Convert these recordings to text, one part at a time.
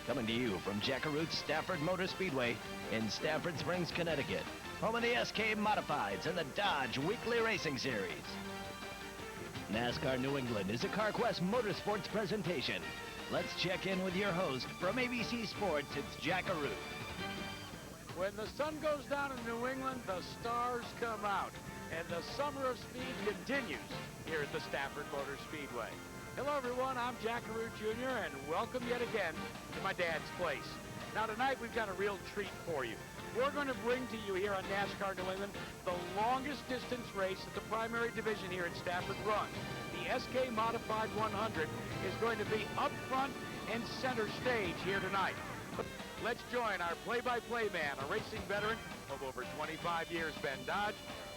Coming to you from Jackaroot's Stafford Motor Speedway in Stafford Springs, Connecticut. Home of the SK Modifieds and the Dodge Weekly Racing Series. NASCAR New England is a CarQuest Motorsports presentation. Let's check in with your host from ABC Sports. It's Jackaroot. When the sun goes down in New England, the stars come out. And the summer of speed continues here at the Stafford Motor Speedway. Hello, everyone. I'm Jackaroot Jr., and welcome yet again to my dad's place. Now, tonight, we've got a real treat for you. We're going to bring to you here on NASCAR New England the longest distance race that the primary division here at Stafford runs. The SK Modified 100 is going to be up front and center stage here tonight. Let's join our play-by-play man, a racing veteran of over 25 years, Ben Dodge,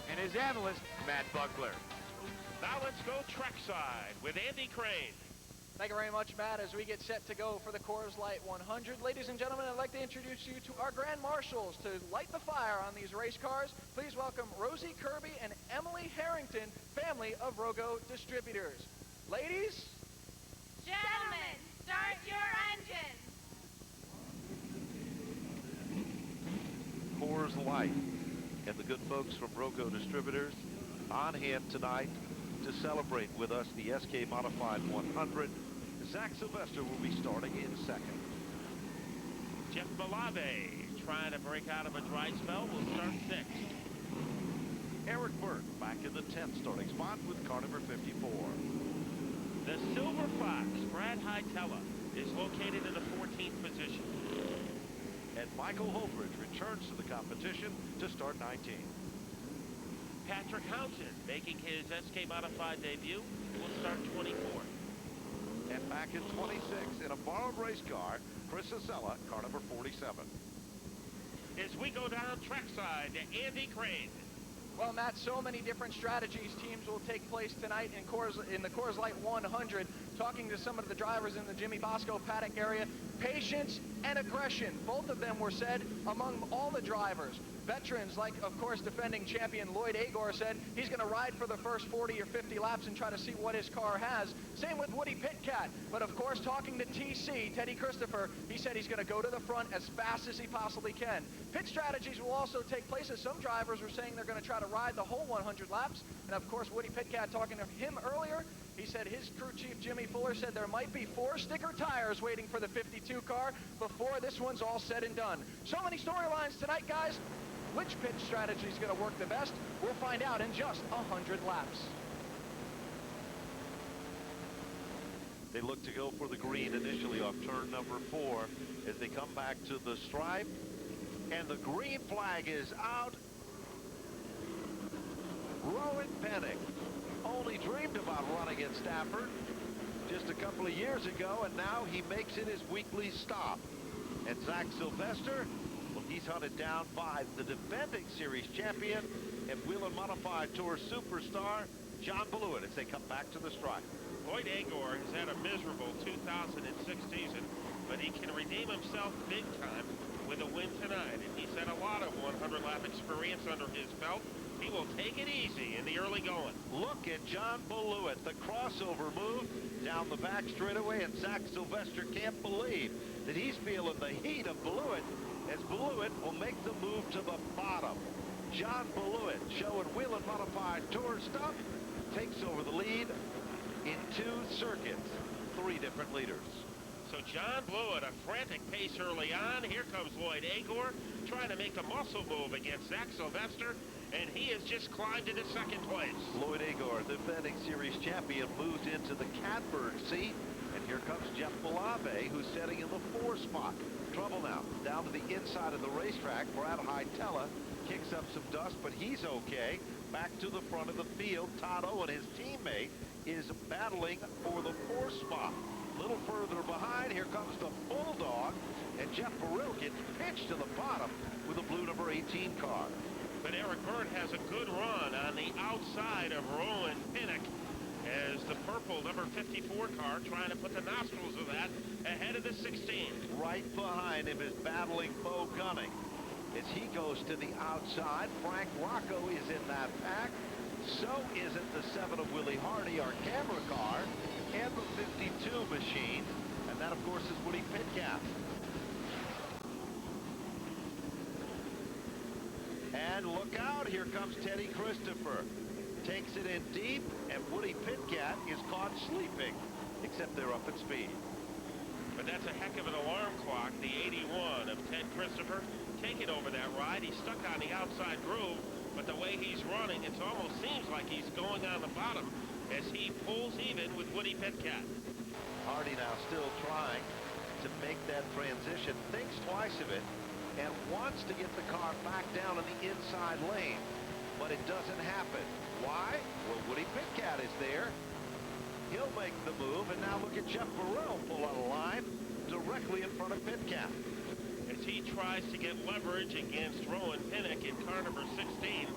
and his analyst, Matt Buckler. Now let's go trackside with Andy Crane. Thank you very much, Matt. As we get set to go for the Coors Light 100, ladies and gentlemen, I'd like to introduce you to our grand marshals to light the fire on these race cars. Please welcome Rosie Kirby and Emily Harrington, family of Rogo Distributors. Ladies? Gentlemen, start your engines. Coors Light and the good folks from Rogo Distributors on hand tonight to celebrate with us the SK Modified 100. Zach Sylvester will be starting in second. Jeff Malave trying to break out of a dry spell will start sixth. Eric Burke back in the 10th starting spot with car number 54. The Silver Fox, Brad Hightower, is located in the 14th position. And Michael Holbridge returns to the competition to start 19. Patrick Houghton, making his SK Modified debut, will start 24th. And back in 26 in a borrowed race car, Chris Acella, car number 47. As we go down trackside to Andy Crane. Well, Matt, so many different strategies teams will take place tonight in the Coors Light 100. Talking to some of the drivers in the Jimmy Bosco paddock area, patience and aggression, both of them were said among all the drivers. Veterans like, of course, defending champion Lloyd Agor said he's going to ride for the first 40 or 50 laps and try to see what his car has. Same with Woody Pitkat. But, of course, talking to TC, Teddy Christopher, he said he's going to go to the front as fast as he possibly can. Pit strategies will also take place as some drivers were saying they're going to try to ride the whole 100 laps. And, of course, Woody Pitkat, talking to him earlier, he said his crew chief, Jimmy Fuller, said there might be 4 sticker tires waiting for the 52 car before this one's all said and done. So many storylines tonight, guys. Which pit strategy is going to work the best? We'll find out in just 100 laps. They look to go for the green initially off turn number 4 as they come back to the stripe. And the green flag is out. Rowan Pennick only dreamed about running at Stafford just a couple of years ago, and now he makes it his weekly stop. And Zach Sylvester, well, he's hunted down by the defending series champion and Wheel and Modified Tour superstar John Blewett as they come back to the stripe. Lloyd Agor has had a miserable 2006 season, but he can redeem himself big time with a win tonight. And he's had a lot of 100-lap experience under his belt. He will take it easy in the early going. Look at John Blewett, the crossover move down the back straightaway, and Zach Sylvester can't believe that he's feeling the heat of Blewett as Blewett will make the move to the bottom. John Blewett, showing Wheel and Modified Tour stuff, takes over the lead in 2 circuits, 3 different leaders. So John Blewett, a frantic pace early on. Here comes Lloyd Agor trying to make a muscle move against Zach Sylvester, and he has just climbed into second place. Lloyd Agor, the defending series champion, moves into the catbird seat, and here comes Jeff Malave, who's sitting in the 4 spot. Trouble now, down to the inside of the racetrack. Brad Hightower kicks up some dust, but he's okay. Back to the front of the field, Todd Owen, his teammate, is battling for the 4th spot. A little further behind, here comes the Bulldog, and Jeff Burrell gets pitched to the bottom with a blue number 18 car. But Eric Byrd has a good run on the outside of Rowan Pinnock as the purple number 54 car trying to put the nostrils of that ahead of the 16. Right behind him is battling Bo Gunning. As he goes to the outside, Frank Rocco is in that pack. So isn't the 7 of Willie Hardy, our camera car, and the 52 machine. And that, of course, is Woody Pitkat. And look out, here comes Teddy Christopher. Takes it in deep, and Woody Pitcat is caught sleeping, except they're up at speed. But that's a heck of an alarm clock, the 81 of Ted Christopher, taking over that ride. He's stuck on the outside groove, but the way he's running, it almost seems like he's going on the bottom as he pulls even with Woody Pitcat. Hardy now still trying to make that transition, thinks twice of it, and wants to get the car back down in the inside lane, but it doesn't happen. Why? Well, Woody Pitcat is there. He'll make the move, and now look at Jeff Burrell pull out a line directly in front of Pitcat. As he tries to get leverage against Rowan Pinnock in car number 16.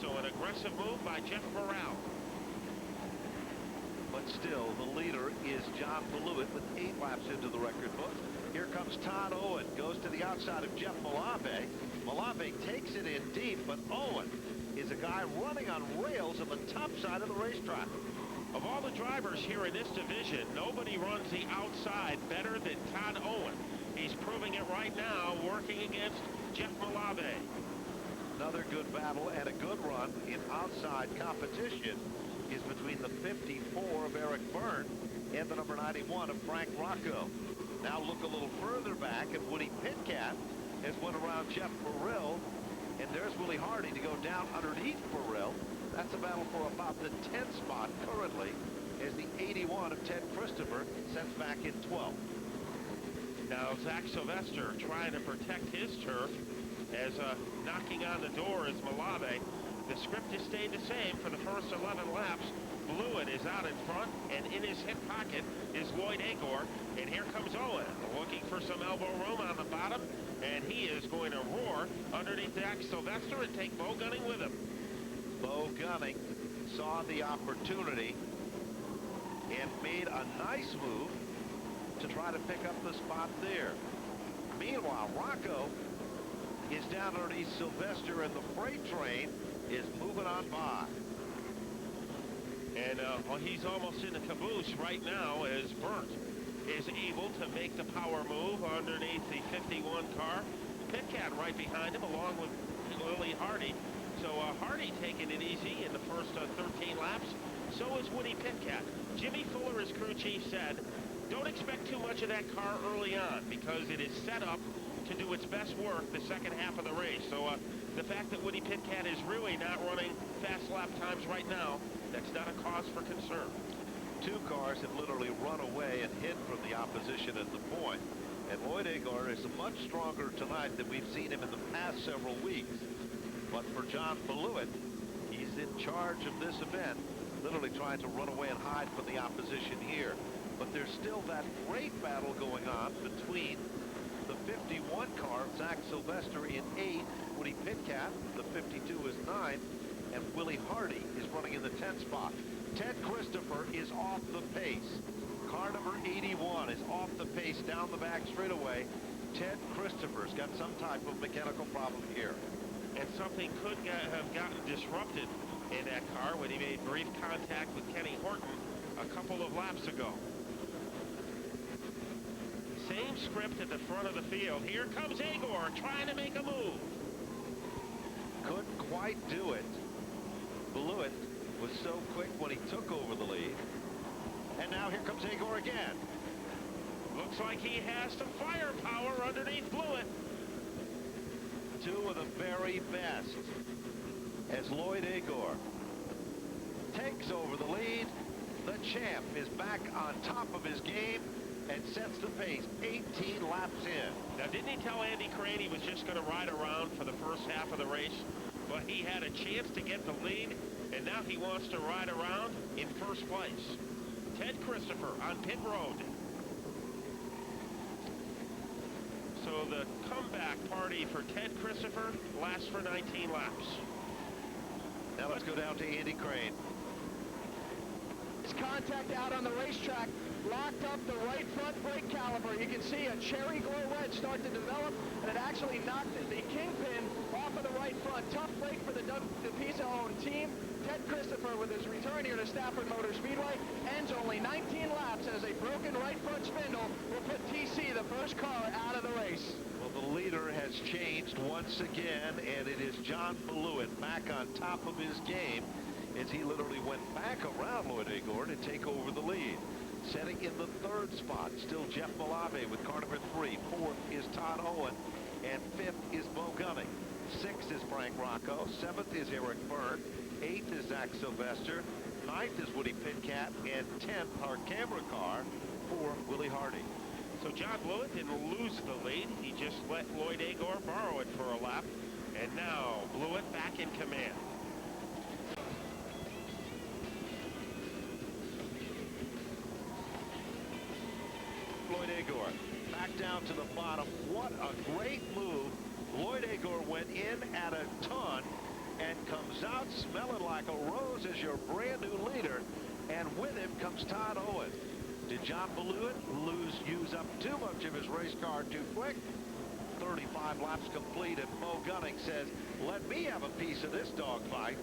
So an aggressive move by Jeff Burrell. But still, the leader is John Beluit with 8 laps into the record book. Here comes Todd Owen, goes to the outside of Jeff Malave. Malave takes it in deep, but Owen is a guy running on rails on the top side of the racetrack. Of all the drivers here in this division, nobody runs the outside better than Todd Owen. He's proving it right now, working against Jeff Malave. Another good battle and a good run in outside competition is between the 54 of Eric Byrne and the number 91 of Frank Rocco. Now look a little further back, and Woody Pitcat has went around Jeff Burrell, and there's Willie Hardy to go down underneath Burrell. That's a battle for about the 10th spot currently, as the 81 of Ted Christopher sends back in 12th. Now Zach Sylvester trying to protect his turf as knocking on the door is Malave. The script has stayed the same for the first 11 laps. Blewett is out in front, and in his hip pocket is Lloyd Agor. And here comes Owen, looking for some elbow room on the bottom, and he is going to roar underneath Zach Sylvester and take Bo Gunning with him. Bo Gunning saw the opportunity and made a nice move to try to pick up the spot there. Meanwhile, Rocco is down underneath Sylvester, and the freight train is moving on by. And well, he's almost in the caboose right now as Burt is able to make the power move underneath the 51 car. Pitcat right behind him along with Willie Hardy. So Hardy taking it easy in the first 13 laps. So is Woody Pitcat. Jimmy Fuller, his crew chief, said, don't expect too much of that car early on because it is set up to do its best work the second half of the race. So the fact that Woody Pitcat is really not running fast lap times right now, that's not a cause for concern. 2 cars have literally run away and hid from the opposition at the point. And Lloyd Agor is much stronger tonight than we've seen him in the past several weeks. But for John Beluit, he's in charge of this event, literally trying to run away and hide from the opposition here. But there's still that great battle going on between the 51 car, Zach Sylvester in 8, Woody Pitcat, the 52 is 9, and Willie Hardy is running in the 10th spot. Ted Christopher is off the pace. Car number 81 is off the pace down the back straightaway. Ted Christopher's got some type of mechanical problem here. And something could have gotten disrupted in that car when he made brief contact with Kenny Horton a couple of laps ago. Same script at the front of the field. Here comes Agor trying to make a move. Couldn't quite do it. Beluit was so quick when he took over the lead. And now here comes Agor again. Looks like he has some firepower underneath Blewett. 2 of the very best as Lloyd Agor takes over the lead. The champ is back on top of his game and sets the pace 18 laps in. Now, didn't he tell Andy Crane he was just going to ride around for the first half of the race? But he had a chance to get the lead, and now he wants to ride around in first place. Ted Christopher on pit road. So the comeback party for Ted Christopher lasts for 19 laps. Now let's go down to Andy Crane. His contact out on the racetrack locked up the right front brake caliper. You can see a cherry glow red start to develop, and it actually knocked the kingpin off of the right front. Tough break for the Pisa-owned team. Ted Christopher, with his return here to Stafford Motor Speedway, ends only 19 laps as a broken right front spindle will put TC, the first car, out of the race. Well, the leader has changed once once again, and it is John Blewett back on top of his game as he literally went back around Lloyd Agor to take over the lead. Setting in the third spot, still Jeff Malave with car number 3. Fourth is Todd Owen, and fifth is Bo Gunning. Sixth is Frank Rocco. Seventh is Eric Byrne. Eighth is Zach Sylvester. Ninth is Woody Pitcat, and 10th, our camera car for Willie Hardy. So John Blewett didn't lose the lead. He just let Lloyd Agor borrow it for a lap. And now Blewett back in command. Lloyd Agor back down to the bottom. What a great move. Lloyd Agor went in at a ton and comes out smelling like a rose as your brand new leader. And with him comes Todd Owen. Did John Blewett use up too much of his race car too quick? 35 laps complete, and Bo Gunning says, let me have a piece of this dogfight.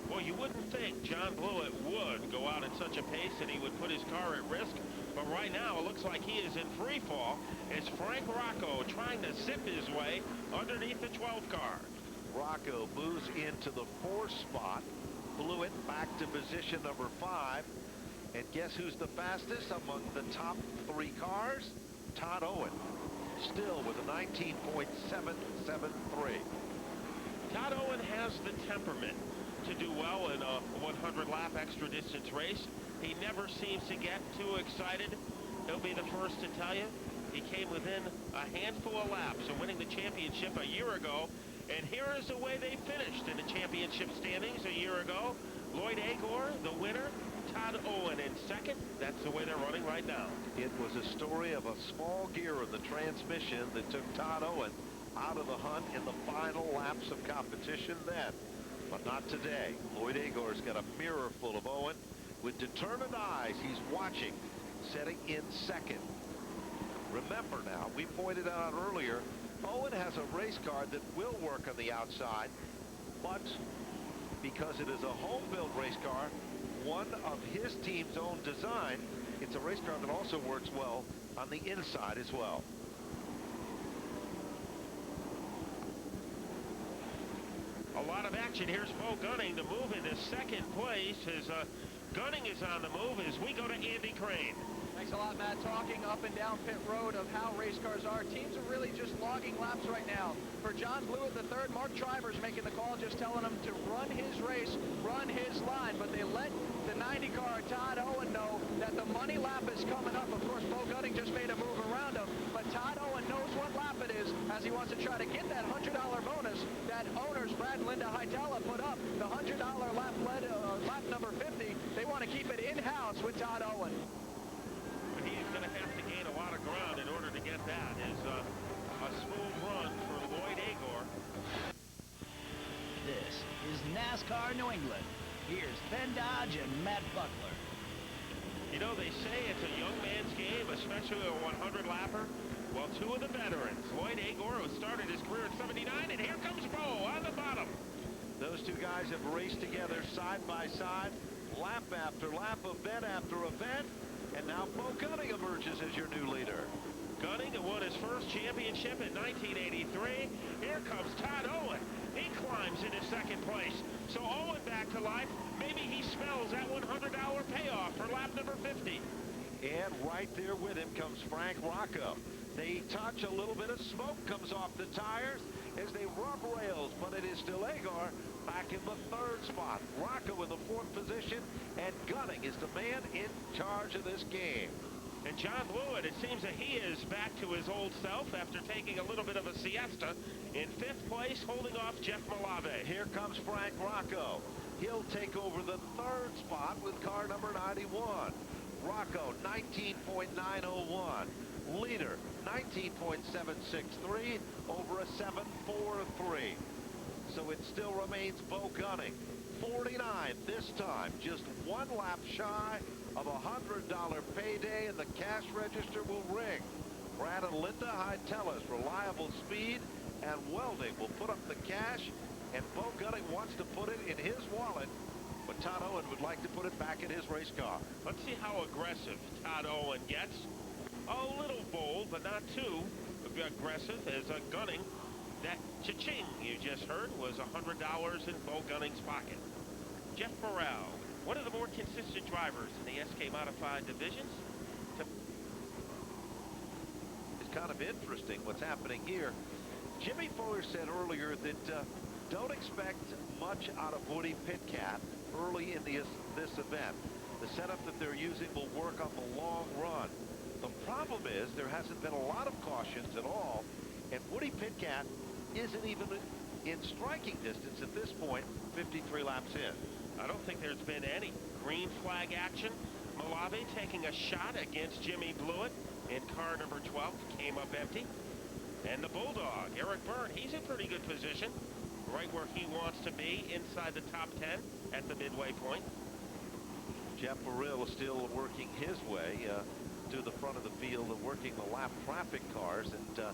Well, you wouldn't think John Blewett would go out at such a pace and he would put his car at risk. But right now, it looks like he is in free fall as Frank Rocco trying to zip his way underneath the 12 car. Rocco moves into the 4th spot. Blewett back to position number 5. And guess who's the fastest among the top 3 cars? Todd Owen, still with a 19.773. Todd Owen has the temperament to do well in a 100-lap extra distance race. He never seems to get too excited. He'll be the first to tell you he came within a handful of laps of winning the championship a year ago. And here is the way they finished in the championship standings a year ago. Lloyd Agor, the winner. Todd Owen in second. That's the way they're running right now. It was a story of a small gear in the transmission that took Todd Owen out of the hunt in the final laps of competition then. But not today. Lloyd Agor's got a mirror full of Owen. With determined eyes, he's watching, setting in second. Remember now, we pointed out earlier, Owen has a race car that will work on the outside, but because it is a home-built race car, one of his team's own design, it's a race car that also works well on the inside as well. A lot of action. Here's Bo Gunning to move into second place as Gunning is on the move as we go to Andy Crane. Thanks a lot, Matt. Talking up and down pit road of how race cars are. Teams are really just logging laps right now. For John Blewett the third, Mark Triver's making the call, just telling him to run his race, run his line. But they let the 90 car, Todd Owen, know that the money lap is coming up. Of course, Bo Gunning just made a move around him. But Todd Owen knows what lap it is as he wants to try to get that $100 bonus that owners Brad and Linda Hytala put up. The $100 lap number 50. They want to keep it in-house with Todd Owen. But he is going to have to gain a lot of ground in order to get that. Is a smooth run for Lloyd Agor. This is NASCAR New England. Here's Ben Dodge and Matt Buckler. You know, they say it's a young man's game, especially a 100-lapper. Well, two of the veterans, Lloyd Agor, who started his career at 79, and here comes Bo on the bottom. Those two guys have raced together side by side, lap after lap, event after event, and now Bo Gunning emerges as your new leader. Gunning won his first championship in 1983. Here comes Todd Owen. He climbs into second place. So Owen back to life. Maybe he smells that $100 payoff for lap number 50. And right there with him comes Frank Rocco. They touch, a little bit of smoke comes off the tires as they rub rails, but it is still Agor back in the third spot. Rocco in the fourth position, and Gunning is the man in charge of this game. And John Blewett, it seems that he is back to his old self after taking a little bit of a siesta. In fifth place, holding off Jeff Malave. Here comes Frank Rocco. He'll take over the third spot with car number 91. Rocco, 19.901. Leader, 19.763 over a 7.43. So it still remains Bo Gunning. 49 this time, just one lap shy of a $100 payday, and the cash register will ring. Brad and Linda Hytela's reliable speed and welding will put up the cash, and Bo Gunning wants to put it in his wallet, but Todd Owen would like to put it back in his race car. Let's see how aggressive Todd Owen gets. A little bold, but not too aggressive, as Gunning That cha-ching you just heard was $100 in Bo Gunning's pocket. Jeff Burrell, one of the more consistent drivers in the SK Modified divisions. It's kind of interesting what's happening here. Jimmy Fuller said earlier that don't expect much out of Woody Pitkat early in this event. The setup that they're using will work on the long run. The problem is there hasn't been a lot of cautions at all, and Woody Pitkat isn't even in striking distance at this point, 53 laps in. I don't think there's been any green flag action. Malave taking a shot against Jimmy Blewett in car number 12, came up empty. And the Bulldog, Eric Byrne, he's in pretty good position, right where he wants to be, inside the top 10 at the midway point. Jeff Burrell is still working his way to the front of the field and working the lap traffic cars, and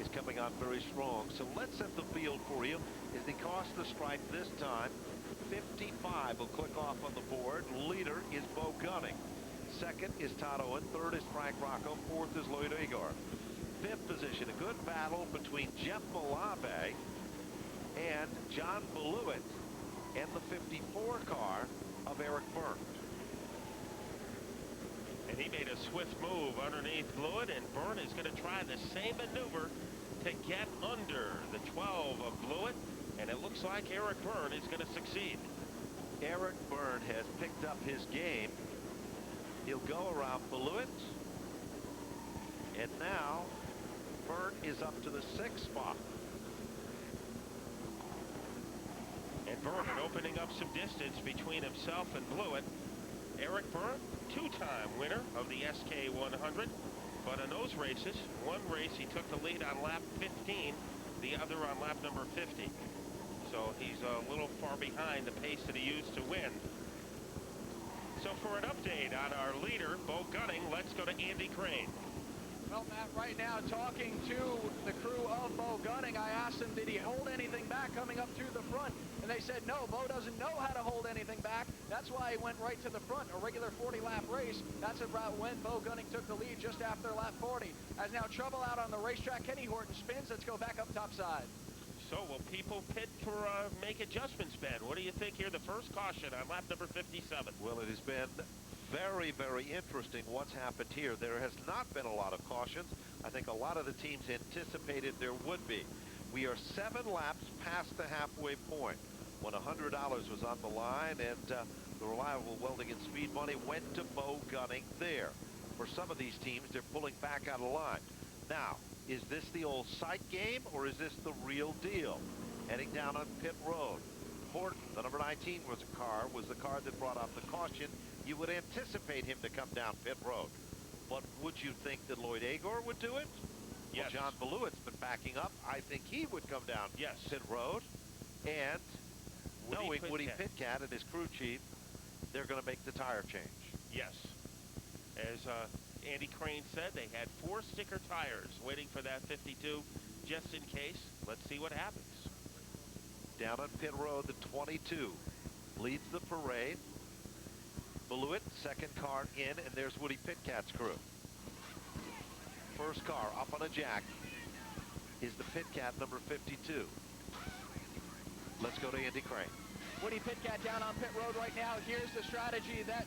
is coming on very strong. So let's set the field for you. Is the cost the stripe this time? 55 will click off on the board. Leader is Bo Gunning. Second is Todd Owen. Third is Frank Rocco. Fourth is Lloyd Agar. Fifth position, a good battle between Jeff Malave and John Blewett and the 54 car of Eric Byrne. And he made a swift move underneath Blewett, and Byrne is going to try the same maneuver to get under the 12 of Blewett, and it looks like Eric Byrne is going to succeed. Eric Byrne has picked up his game. He'll go around Blewett, and now Byrne is up to the 6th spot. And Byrne opening up some distance between himself and Blewett. Eric Byrne, two-time winner of the SK 100, but in those races, one race he took the lead on lap 15, the other on lap number 50. So he's a little far behind the pace that he used to win. So for an update on our leader, Bo Gunning, let's go to Andy Crane. Well, Matt, right now, talking to the crew of Bo Gunning, I asked him, did he hold anything back coming up to the front? And they said, no, Bo doesn't know how to hold anything back. That's why he went right to the front. A regular 40-lap race. That's about when Bo Gunning took the lead just after lap 40. As now trouble out on the racetrack. Kenny Horton spins. Let's go back up topside. So will people pit for make adjustments, Ben? What do you think here? The first caution on lap number 57. Well, it has been very, very interesting what's happened here. There has not been a lot of cautions. I think a lot of the teams anticipated there would be. We are 7 laps past the halfway point when $100 was on the line, and the Reliable Welding and Speed money went to Bo Gunning there. For some of these teams, they're pulling back out of line. Now, is this the old sight game, or is this the real deal? Heading down on pit road. Horton, the number 19 was the car that brought off the caution. You would anticipate him to come down pit road. But would you think that Lloyd Agar would do it? Yes. Well, John Ballewett's been backing up. I think he would come down pit road. And knowing Woody Pitkat and his crew chief, they're going to make the tire change. Yes. As Andy Crane said, they had 4 sticker tires waiting for that 52 just in case. Let's see what happens. Down on pit road, the 22 leads the parade. Blewett, second car in, and there's Woody Pitkat's crew. First car up on a jack is the Pitkat number 52. Let's go to Andy Crane. Woody Pitkat down on pit road right now. Here's the strategy that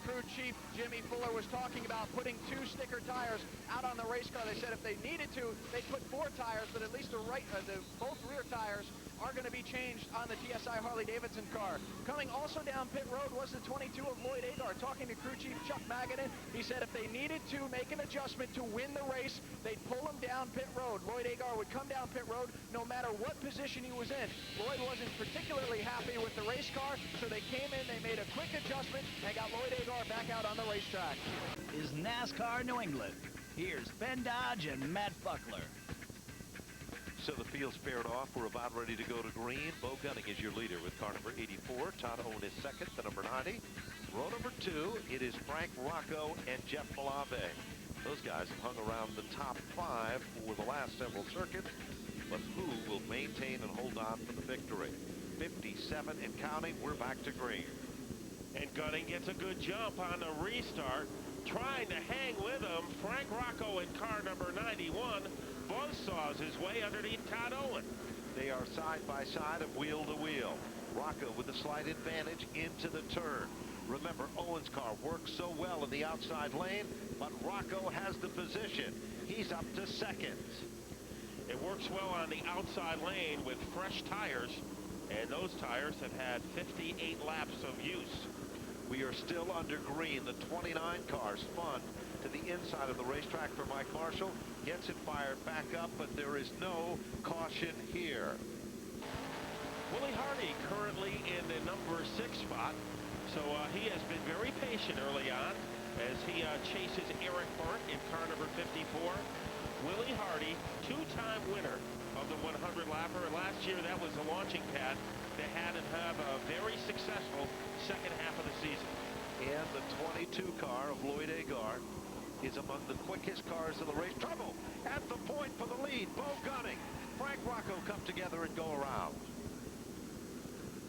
crew chief Jimmy Fuller was talking about, putting 2 sticker tires out on the race car. They said if they needed to, they'd put 4 tires, but at least both rear tires are going to be changed on the TSI Harley-Davidson car. Coming also down pit road was the 22 of Lloyd Agar. Talking to crew chief Chuck Magadan, he said if they needed to make an adjustment to win the race, they'd pull him down pit road. Lloyd Agar would come down pit road no matter what position he was in. Lloyd wasn't particularly happy with the race car, so they came in, they made a quick adjustment, and got Lloyd Agar back out on the racetrack. Is NASCAR New England. Here's Ben Dodge and Matt Buckler. So the field's paired off. We're about ready to go to green. Bo Gunning is your leader with car number 84. Todd Owen is second, the number 90. Row number 2, it is Frank Rocco and Jeff Malave. Those guys have hung around the top 5 for the last several circuits, but who will maintain and hold on for the victory? 57 and counting. We're back to green. And Gunning gets a good jump on the restart, trying to hang with him. Frank Rocco in car number 91. buzzsaws his way underneath Todd Owen. They are side by side and wheel to wheel. Rocco with a slight advantage into the turn. Remember, Owen's car works so well in the outside lane, but Rocco has the position. He's up to second. It works well on the outside lane with fresh tires, and those tires have had 58 laps of use. We are still under green. The 29 car spun to the inside of the racetrack for Mike Marshall. Gets it fired back up, but there is no caution here. Willie Hardy currently in the number 6 spot. So he has been very patient early on as he chases Eric Burt in car number 54. Willie Hardy, 2-time winner of the 100-lapper. And last year, that was the launching pad that had him have a very successful second half of the season. And the 22 car of Lloyd Agar is among the quickest cars in the race. Trouble at the point for the lead. Bo Gunning, Frank Rocco come together and go around.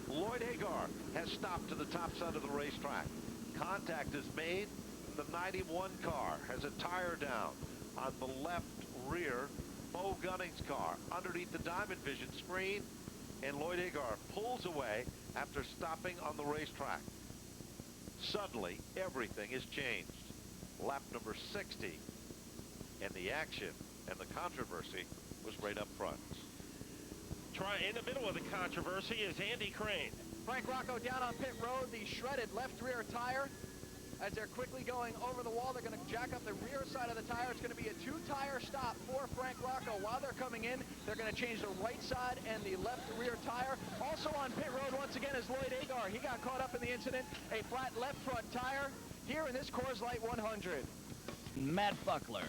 Lloyd Agar has stopped to the top side of the racetrack. Contact is made. The 91 car has a tire down on the left rear. Bo Gunning's car underneath the Diamond Vision screen, and Lloyd Agar pulls away after stopping on the racetrack. Suddenly, everything has changed. Lap number 60, and the action and the controversy was right up front. In the middle of the controversy is Andy Crane. Frank Rocco down on pit road, the shredded left rear tire. As they're quickly going over the wall, they're going to jack up the rear side of the tire. It's going to be a 2-tire stop for Frank Rocco. While they're coming in, they're going to change the right side and the left rear tire. Also on pit road once again is Lloyd Agar. He got caught up in the incident. A flat left front tire here in this Coors Light 100. Matt Buckler.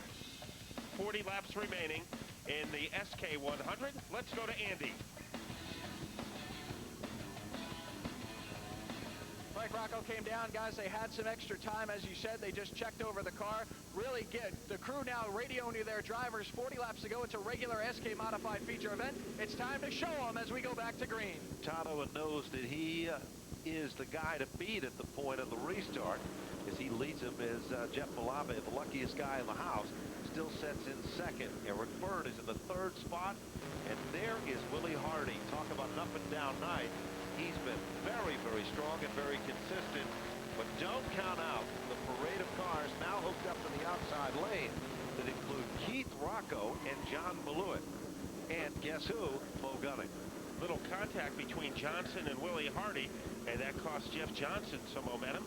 40 laps remaining in the SK 100. Let's go to Andy. Frank Rocco came down, guys. They had some extra time, as you said. They just checked over the car. Really good. The crew now radioing to their drivers 40 laps to go. It's a regular SK modified feature event. It's time to show them as we go back to green. Todd Owen knows that he is the guy to beat at the point of the restart, as he leads him as Jeff Malave, the luckiest guy in the house, still sets in second. Eric Byrne is in the 3rd spot, and there is Willie Hardy. Talk about an up-and-down night. He's been very, very strong and very consistent, but don't count out the parade of cars now hooked up in the outside lane that include Keith Rocco and John Beluit. And guess who? Bo Gunning. Little contact between Johnson and Willie Hardy, and that cost Jeff Johnson some momentum.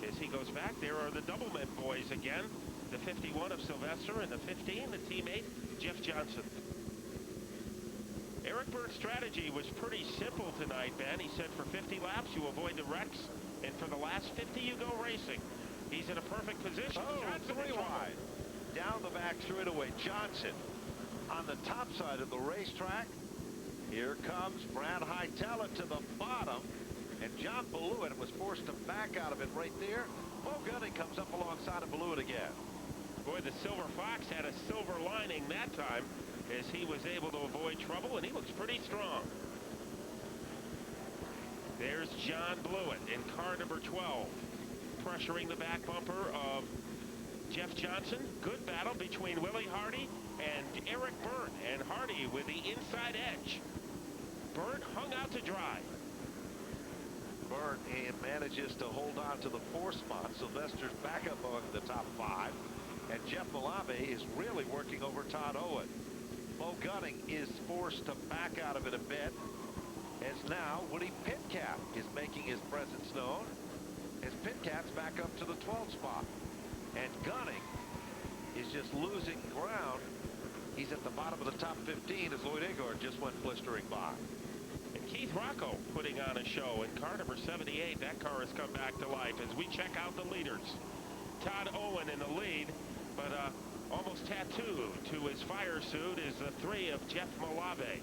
As he goes back, there are the Doubleman boys again. The 51 of Sylvester and the 15, the teammate, Jeff Johnson. Eric Burt's strategy was pretty simple tonight, Ben. He said for 50 laps, you avoid the wrecks, and for the last 50, you go racing. He's in a perfect position. Oh, Johnson 3 wide. Down the back straightaway, Johnson on the top side of the racetrack. Here comes Brad Hightower to the bottom, and John Beluit was forced to back out of it right there. Bo Gunning comes up alongside of Beluit again. Boy, the Silver Fox had a silver lining that time, as he was able to avoid trouble, and he looks pretty strong. There's John Beluit in car number 12, pressuring the back bumper of Jeff Johnson. Good battle between Willie Hardy and Eric Byrne, and Hardy with the inside edge. Byrne hung out to dry. Byrne manages to hold on to the 4th spot. Sylvester's back up on the top 5, and Jeff Malave is really working over Todd Owen. Bo Gunning is forced to back out of it a bit, as now Woody Pitcap is making his presence known, as Pitcap's back up to the 12th spot. And Gunning is just losing ground. He's at the bottom of the top 15 as Lloyd Agar just went blistering by. And Keith Rocco putting on a show in car number 78. That car has come back to life as we check out the leaders. Todd Owen in the lead, but almost tattooed to his fire suit is the 3 of Jeff Malave.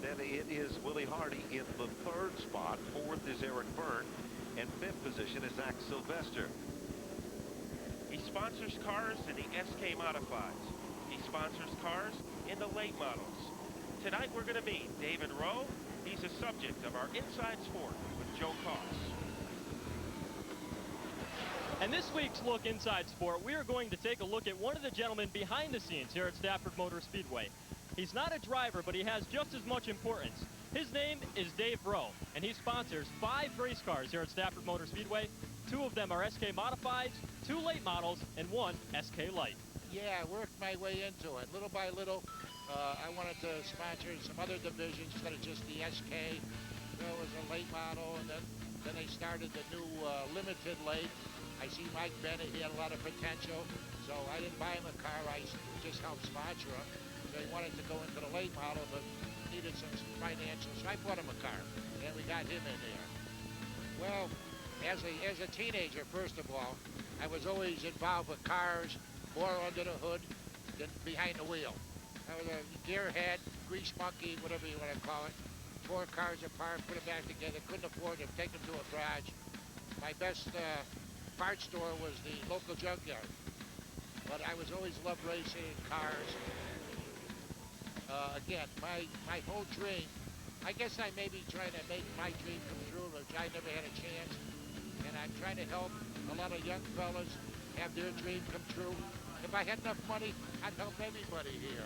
Then it is Willie Hardy in the 3rd spot. 4th is Eric Byrne, and 5th position is Zach Sylvester. He sponsors cars in the SK Modifieds. He sponsors cars in the late models. Tonight we're going to meet David Rowe. He's a subject of our Inside Sport with Joe Koss. And this week's Look Inside Sport, we are going to take a look at one of the gentlemen behind the scenes here at Stafford Motor Speedway. He's not a driver, but he has just as much importance. His name is Dave Rowe, and he sponsors 5 race cars here at Stafford Motor Speedway. 2 of them are SK Modifieds, 2 late models, and 1 SK Light. Yeah, I worked my way into it. Little by little, I wanted to sponsor some other divisions instead of just the SK. There was a late model, and then they started the new limited late. I see Mike Bennett, he had a lot of potential, so I didn't buy him a car, I just helped sponsor him. So he wanted to go into the late model, but needed some financial, so I bought him a car, and we got him in there. Well, as a teenager, first of all, I was always involved with cars, more under the hood than behind the wheel. I was a gearhead, grease monkey, whatever you want to call it. Tore cars apart, put them back together, couldn't afford to take them to a garage. My best parts store was the local junkyard. But I was always loved racing cars. Again, my whole dream, I guess I may be trying to make my dream come true, which I never had a chance. And I'm trying to help a lot of young fellas have their dream come true. If I had enough money, I'd help everybody here.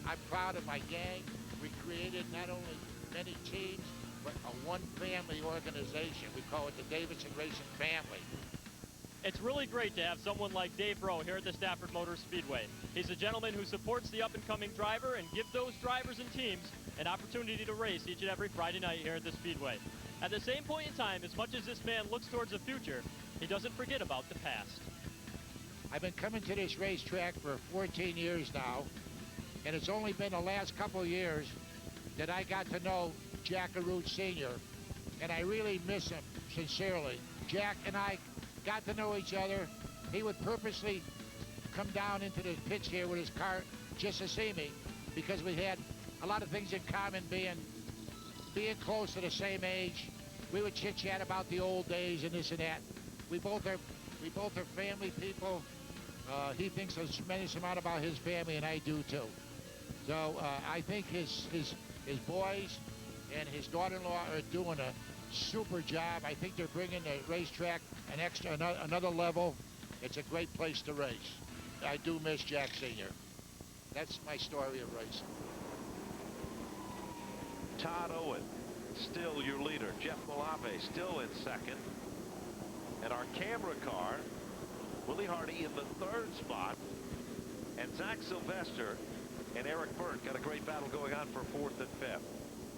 I'm proud of my gang. We created not only many teams, but a one-family organization. We call it the Davidson Racing Family. It's really great to have someone like Dave Rowe here at the Stafford Motor Speedway. He's a gentleman who supports the up-and-coming driver and gives those drivers and teams an opportunity to race each and every Friday night here at the Speedway. At the same point in time, as much as this man looks towards the future, he doesn't forget about the past. I've been coming to this racetrack for 14 years now, and it's only been the last couple of years that I got to know Jack Arute Sr., and I really miss him, sincerely. Jack and I got to know each other. He would purposely come down into the pits here with his car just to see me, because we had a lot of things in common, being close to the same age. We would chit-chat about the old days and this and that. We both are family people. He thinks a tremendous amount about his family, and I do too. So I think his boys and his daughter-in-law are doing a super job. I think they're bringing the racetrack another level. It's a great place to race. I do miss Jack Sr. That's my story of racing. Todd Owen, still your leader. Jeff Malave still in second. And our camera car, Willie Hardy in the 3rd spot. And Zach Sylvester and Eric Burt got a great battle going on for 4th and 5th.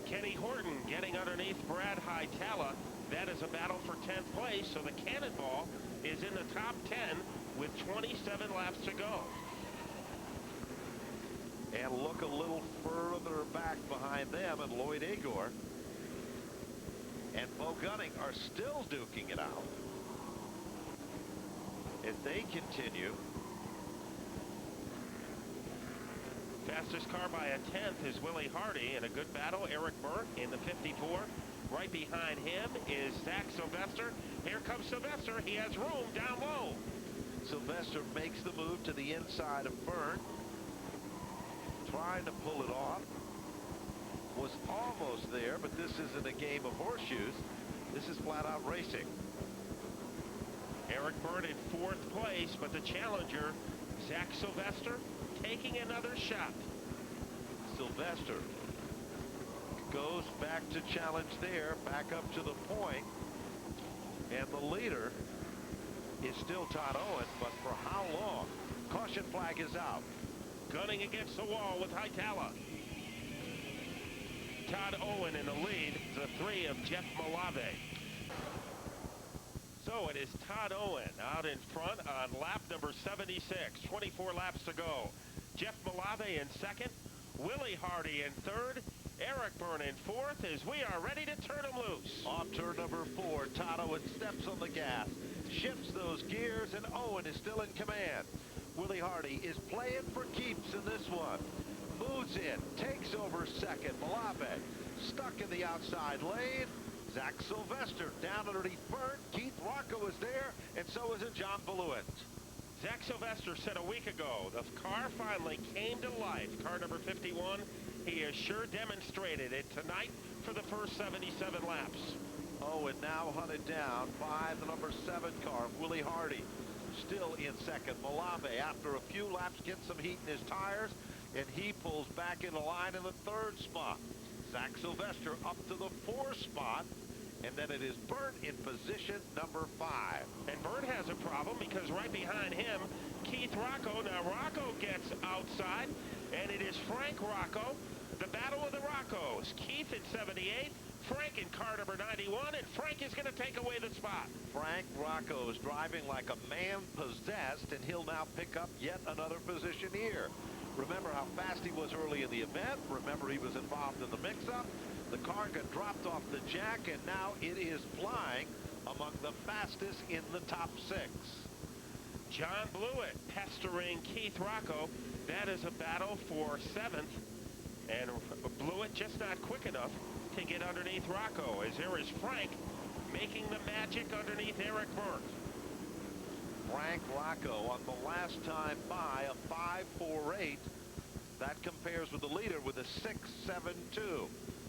Kenny Horton getting underneath Brad Hightower. That is a battle for 10th place, so the Cannonball is in the top 10 with 27 laps to go. And look a little further back behind them, and Lloyd Agor and Bo Gunning are still duking it out as they continue. Fastest car by a 10th is Willie Hardy in a good battle. Eric Burt in the 54. Right behind him is Zach Sylvester. Here comes Sylvester. He has room down low. Sylvester makes the move to the inside of Burt, trying to pull it off. Was almost there, but this isn't a game of horseshoes. This is flat-out racing. Eric Burt in 4th place, but the challenger, Zach Sylvester, taking another shot. Sylvester goes back to challenge there, back up to the point, and the leader is still Todd Owen, but for how long? Caution flag is out. Gunning against the wall with Hightower. Todd Owen in the lead, the 3 of Jeff Malave. So it is Todd Owen out in front on lap number 76. 24 laps to go. Jeff Malave in 2nd. Willie Hardy in 3rd. Eric Burt in 4th as we are ready to turn him loose. Off turn number 4, Todd Owen steps on the gas, shifts those gears, and Owen is still in command. Willie Hardy is playing for keeps in this one. Moves in, takes over 2nd. Malave stuck in the outside lane. Zach Sylvester down underneath Burt. Keith Rocco is there, and so is John Valuant. Zach Sylvester said a week ago, the car finally came to life. Car number 51, he has sure demonstrated it tonight for the first 77 laps. Owen now hunted down by the number 7 car, Willie Hardy. Still in 2nd. Malave, after a few laps, gets some heat in his tires. and he pulls back in the line in the 3rd spot. Zach Sylvester up to the 4th spot, and then it is Burt in position number 5. And Burt has a problem because right behind him, Keith Rocco. Now Rocco gets outside, and it is Frank Rocco. The battle of the Roccos. Keith in 78, Frank in car number 91, and Frank is going to take away the spot. Frank Rocco is driving like a man possessed, and he'll now pick up yet another position here. Remember how fast he was early in the event. Remember he was involved in the mix-up. The car got dropped off the jack, and now it is flying among the fastest in the top 6. John Blewett pestering Keith Rocco. That is a battle for 7th, and Blewett just not quick enough to get underneath Rocco, as there is Frank making the magic underneath Eric Burt. Frank Rocco on the last time by a 5.48. That compares with the leader with a 6.72.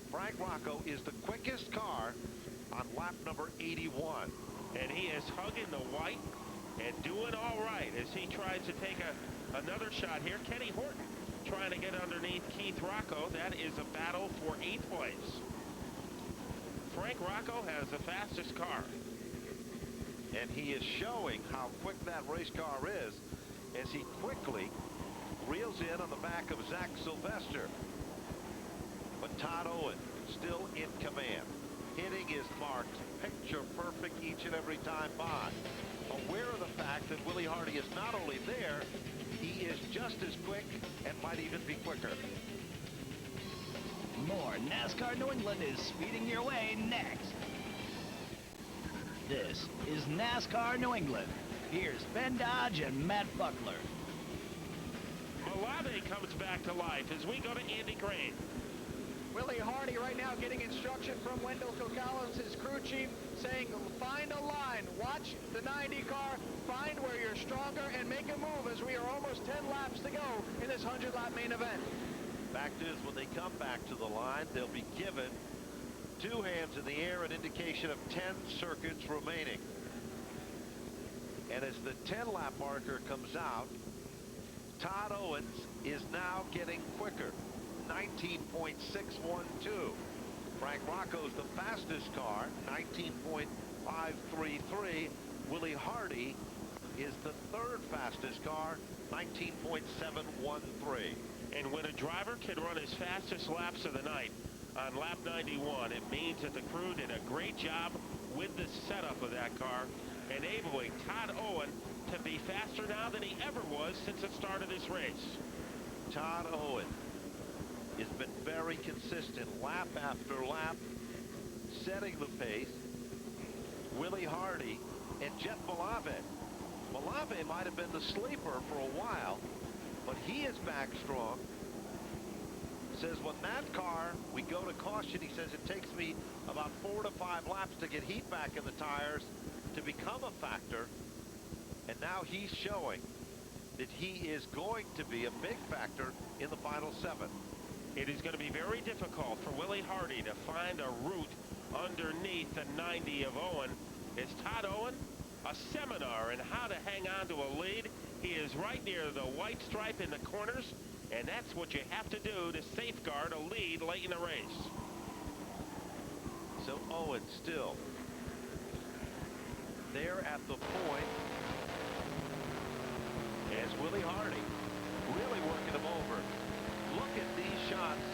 Frank Rocco is the quickest car on lap number 81. And he is hugging the white and doing all right as he tries to take another shot here. Kenny Horton trying to get underneath Keith Rocco. That is a battle for 8th place. Frank Rocco has the fastest car. And he is showing how quick that race car is as he quickly reels in on the back of Zach Sylvester. But Todd Owen still in command. Hitting his marks picture perfect each and every time by. Aware of the fact that Willie Hardy is not only there, he is just as quick and might even be quicker. More NASCAR New England is speeding your way next. This is NASCAR New England. Here's Ben Dodge and Matt Buckler. Malave comes back to life as we go to Andy Crane. Willie Hardy right now getting instruction from Wendell Cocallis, his crew chief, saying find a line, watch the 90 car, find where you're stronger, and make a move as we are almost 10 laps to go in this 100-lap main event. Fact is, when they come back to the line, they'll be given 2 hands in the air, an indication of 10 circuits remaining. And as the 10-lap marker comes out, Todd Owens is now getting quicker, 19.612. Frank Rocco's the fastest car, 19.533. Willie Hardy is the 3rd fastest car, 19.713. And when a driver can run his fastest laps of the night on lap 91, it means that the crew did a great job with the setup of that car, enabling Todd Owen to be faster now than he ever was since the start of this race. Todd Owen has been very consistent lap after lap, setting the pace. Willie Hardy and Jeff Malave. Malave might have been the sleeper for a while, but he is back strong. Says when that car, we go to caution, he says it takes me about 4 to 5 laps to get heat back in the tires to become a factor. And now he's showing that he is going to be a big factor in the final 7. It is going to be very difficult for Willie Hardy to find a route underneath the 90 of Owen. Is Todd Owen a seminar in how to hang on to a lead? He is right near the white stripe in the corners, and that's what you have to do to safeguard a lead late in the race. So Owen still there at the point as Willie Hardy really working him over. Look at these shots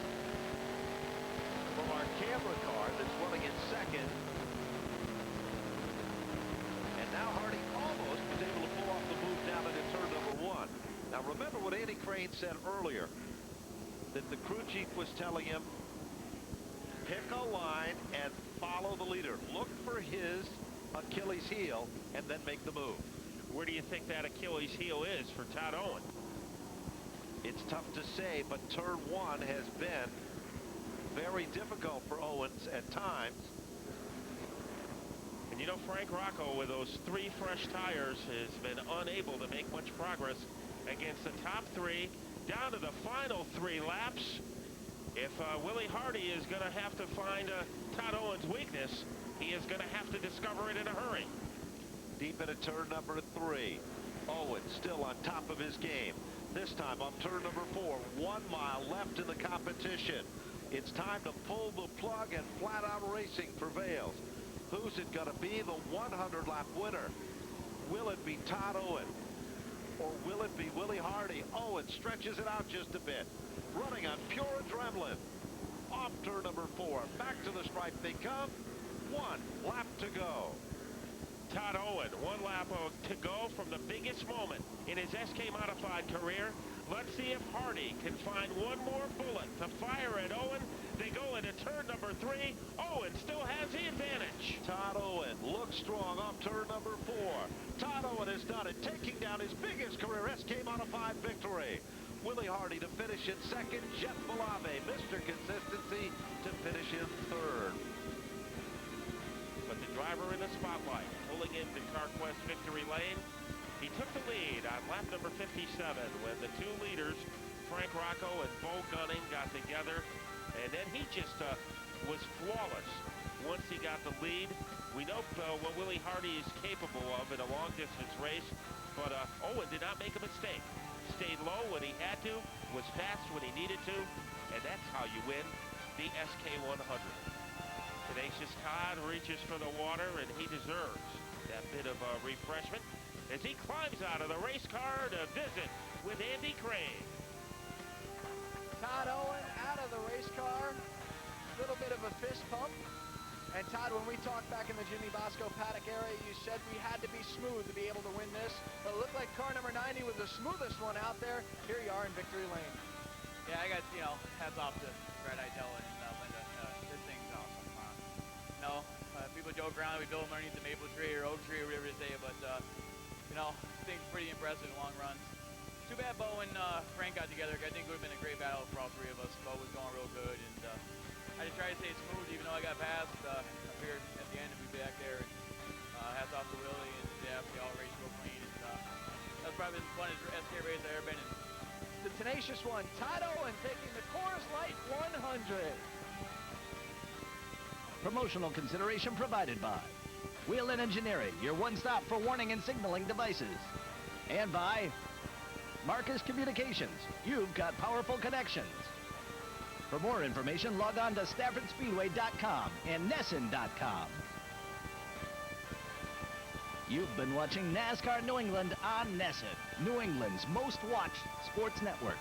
from our camera car that's running in 2nd. And now Hardy almost was able to pull off the move down into turn number 1. Now remember what Andy Crane said earlier, that the crew chief was telling him, pick a line and follow the leader. Look for his Achilles heel and then make the move. Where do you think that Achilles heel is for Todd Owen? It's tough to say, but turn 1 has been very difficult for Owens at times. And you know, Frank Rocco, with those 3 fresh tires, has been unable to make much progress against the top 3 down to the final 3 laps. If Willie Hardy is going to have to find Todd Owen's weakness, he is going to have to discover it in a hurry. Deep into turn number 3. Owen still on top of his game. this time on turn number 4. 1 mile left in the competition. It's time to pull the plug and flat-out racing prevails. Who's it going to be? The 100-lap winner. Will it be Todd Owen? Or will it be Willie Hardy? Owen stretches it out just a bit. Running on pure adrenaline. Off turn number 4. Back to the stripe they come. 1 lap to go. Todd Owen, 1 lap to go from the biggest moment in his SK Modified career. Let's see if Hardy can find one more bullet to fire at Owen. They go into turn number 3. Owen still has the advantage. Todd Owen looks strong off turn number 4. Todd Owen has done it, taking down his biggest career SK Modified victory. Willie Hardy to finish in second. Jeff Malave, Mr. Consistency, to finish in third. But the driver in the spotlight, pulling into CarQuest victory lane, he took the lead on lap number 57 when the 2 leaders, Frank Rocco and Bo Gunning, got together. And then he just was flawless once he got the lead. We know what Willie Hardy is capable of in a long-distance race, but Owen did not make a mistake. Stayed low when he had to, was fast when he needed to, and that's how you win the SK100. Tenacious Todd reaches for the water, and he deserves that bit of refreshment as he climbs out of the race car to visit with Andy Craig. Todd Owen out of the race car, a little bit of a fist pump. And Todd, when we talked back in the Jimmy Bosco paddock area, you said we had to be smooth to be able to win this. But it looked like car number 90 was the smoothest one out there. Here you are in victory lane. Yeah, I got, hats off to Brad Idell and Linda. This thing's awesome. People joke around, we build them underneath the maple tree or oak tree or whatever they say, but, this thing's pretty impressive in long runs. Too bad Bo and Frank got together. I think it would have been a great battle for all 3 of us. Bo was going real good, and I just tried to stay smooth, even though I got passed. I figured at the end we'd be back there. And hats off to Willie and Jeff. They all raced real clean. And that was probably the funnest SK race I've ever been in. The tenacious one, Todd Owen, taking the Coors Light 100. Promotional consideration provided by Whelen Engineering, your one-stop for warning and signaling devices. And by Marcus Communications. You've got powerful connections. For more information, log on to StaffordSpeedway.com and Nesson.com. You've been watching NASCAR New England on Nesson, New England's most watched sports network.